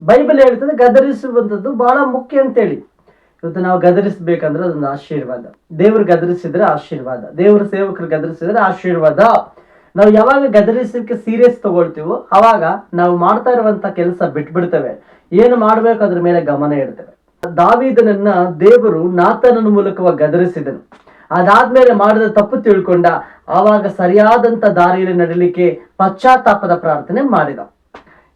Bible ಹೇಳ್ತದೆ ಗದರಿಸುವಂಥದ್ದು ಬಹಳ ಮುಖ್ಯ ಅಂತೇಳಿ. ಇವತ್ತು ನಾವು ಗದರಿಸ್ಬೇಕಂದ್ರೆ ಅದೊಂದು ಆಶೀರ್ವಾದ. ದೇವ್ರು ಗದರಿಸಿದ್ರೆ ಆಶೀರ್ವಾದ, ದೇವ್ರ ಸೇವಕರು ಗದರಿಸಿದ್ರೆ ಆಶೀರ್ವಾದ. ನಾವು ಯಾವಾಗ ಗದರಿಸಲಿಕ್ಕೆ ಸೀರಿಯಸ್ ತಗೊಳ್ತೀವೋ ಅವಾಗ ನಾವು ಮಾಡ್ತಾ ಇರುವಂತ ಕೆಲಸ ಬಿಟ್ಬಿಡ್ತೇವೆ, ಏನು ಮಾಡ್ಬೇಕು ಅದ್ರ ಮೇಲೆ ಗಮನ ಇಡ್ತೇವೆ. ದಾವೀದನನ್ನ ದೇವರು ನಾತನನ ಮೂಲಕವಾಗಿ ಗದರಿಸಿದನು. ಅದಾದ್ಮೇಲೆ ಮಾಡಿದ ತಪ್ಪು ತಿಳ್ಕೊಂಡ, ಆವಾಗ ಸರಿಯಾದಂತ ದಾರಿಯಲ್ಲಿ ನಡಲಿಕ್ಕೆ ಪಶ್ಚಾತ್ತಾಪದ ಪ್ರಾರ್ಥನೆ ಮಾಡಿದ.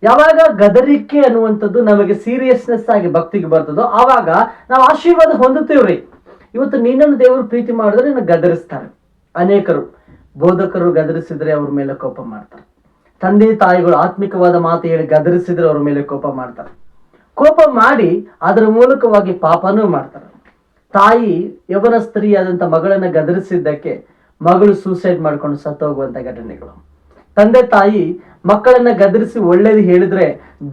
ಯಾವಾಗ ಗದರಿಕೆ ಅನ್ನುವಂಥದ್ದು ನಮಗೆ ಸೀರಿಯಸ್ನೆಸ್ ಆಗಿ ಭಕ್ತಿಗೆ ಬರ್ತದೋ ಆವಾಗ ನಾವು ಆಶೀರ್ವಾದ ಹೊಂದುತ್ತೇವ್ರಿ. ಇವತ್ತು ನಿನ್ನನ್ನು ದೇವರು ಪ್ರೀತಿ ಮಾಡಿದ್ರೆ ನಿನ್ನ ಗದರಿಸ್ತಾರೆ. ಅನೇಕರು ಬೋಧಕರು ಗದರಿಸಿದ್ರೆ ಅವ್ರ ಮೇಲೆ ಕೋಪ ಮಾಡ್ತಾರೆ. ತಂದೆ ತಾಯಿಗಳು ಆತ್ಮಿಕವಾದ ಮಾತು ಹೇಳಿ ಗದರಿಸಿದ್ರೆ ಅವ್ರ ಮೇಲೆ ಕೋಪ ಮಾಡ್ತಾರೆ. ಕೋಪ ಮಾಡಿ ಅದರ ಮೂಲಕವಾಗಿ ಪಾಪನೂ ಮಾಡ್ತಾರೆ. ತಾಯಿ ಯವನ ಸ್ತ್ರೀಯಾದಂಥ ಮಗಳನ್ನ ಗದರಿಸಿದ್ದಕ್ಕೆ ಮಗಳು ಸೂಸೈಡ್ ಮಾಡ್ಕೊಂಡು ಸತ್ತೋಗುವಂತ ಘಟನೆಗಳು. ತಂದೆ ತಾಯಿ ಮಕ್ಕಳನ್ನ ಗದರಿಸಿ ಒಳ್ಳೇದು ಹೇಳಿದ್ರೆ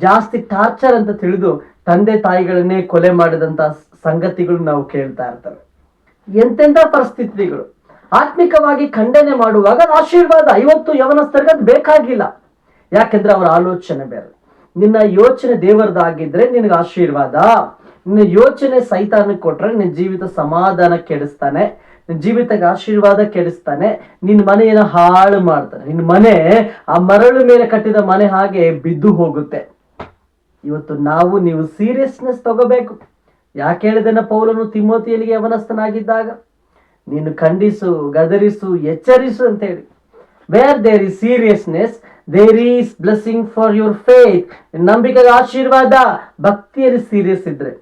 ಜಾಸ್ತಿ ಟಾರ್ಚರ್ ಅಂತ ತಿಳಿದು ತಂದೆ ತಾಯಿಗಳನ್ನೇ ಕೊಲೆ ಮಾಡಿದಂತ ಸಂಗತಿಗಳು ನಾವು ಕೇಳ್ತಾ ಇರ್ತವೆ. ಎಂತೆಂಥ ಪರಿಸ್ಥಿತಿಗಳು. ಆತ್ಮಿಕವಾಗಿ ಖಂಡನೆ ಮಾಡುವಾಗ ಆಶೀರ್ವಾದ. ಇವತ್ತು ಯವನಸ್ಥರಿಗೆ ಅದು ಬೇಕಾಗಿಲ್ಲ, ಯಾಕೆಂದ್ರೆ ಅವರ ಆಲೋಚನೆ ಬೇರೆ. ನಿನ್ನ ಯೋಚನೆ ದೇವರದಾಗಿದ್ರೆ ನಿನಗೆ ಆಶೀರ್ವಾದ. ನಿನ್ನ ಯೋಚನೆ ಸೈತಾನಕ್ಕೆ ಕೊಟ್ರೆ ನಿನ್ನ ಜೀವಿತ ಸಮಾಧಾನ ಕೆಡಿಸ್ತಾನೆ, ನಿನ್ನ ಜೀವಿತಕ್ಕೆ ಆಶೀರ್ವಾದ ಕೆಡಿಸ್ತಾನೆ, ನಿನ್ನ ಮನೆಯನ್ನು ಹಾಳು ಮಾಡ್ತಾನೆ. ನಿನ್ನ ಮನೆ ಆ ಮರಳು ಮೇಲೆ ಕಟ್ಟಿದ ಮನೆ ಹಾಗೆ ಬಿದ್ದು ಹೋಗುತ್ತೆ. ಇವತ್ತು ನೀವು ಸೀರಿಯಸ್ನೆಸ್ ತಗೋಬೇಕು. ಯಾಕೆ ಹೇಳಿದನ ಪೌಲನು ತಿಮೋತಿಯನಿಗೆ ಯವನಸ್ಥನಾಗಿದ್ದಾಗ, ನೀನು ಖಂಡಿಸು, ಗದರಿಸು, ಎಚ್ಚರಿಸು ಅಂತ ಹೇಳಿ. Where there is seriousness there is blessing for your faith. ನಂಬಿಕೆಗೆ ಆಶೀರ್ವಾದ. ಭಕ್ತಿಯಲ್ಲಿ ಸೀರಿಯಸ್ ಇದ್ರೆ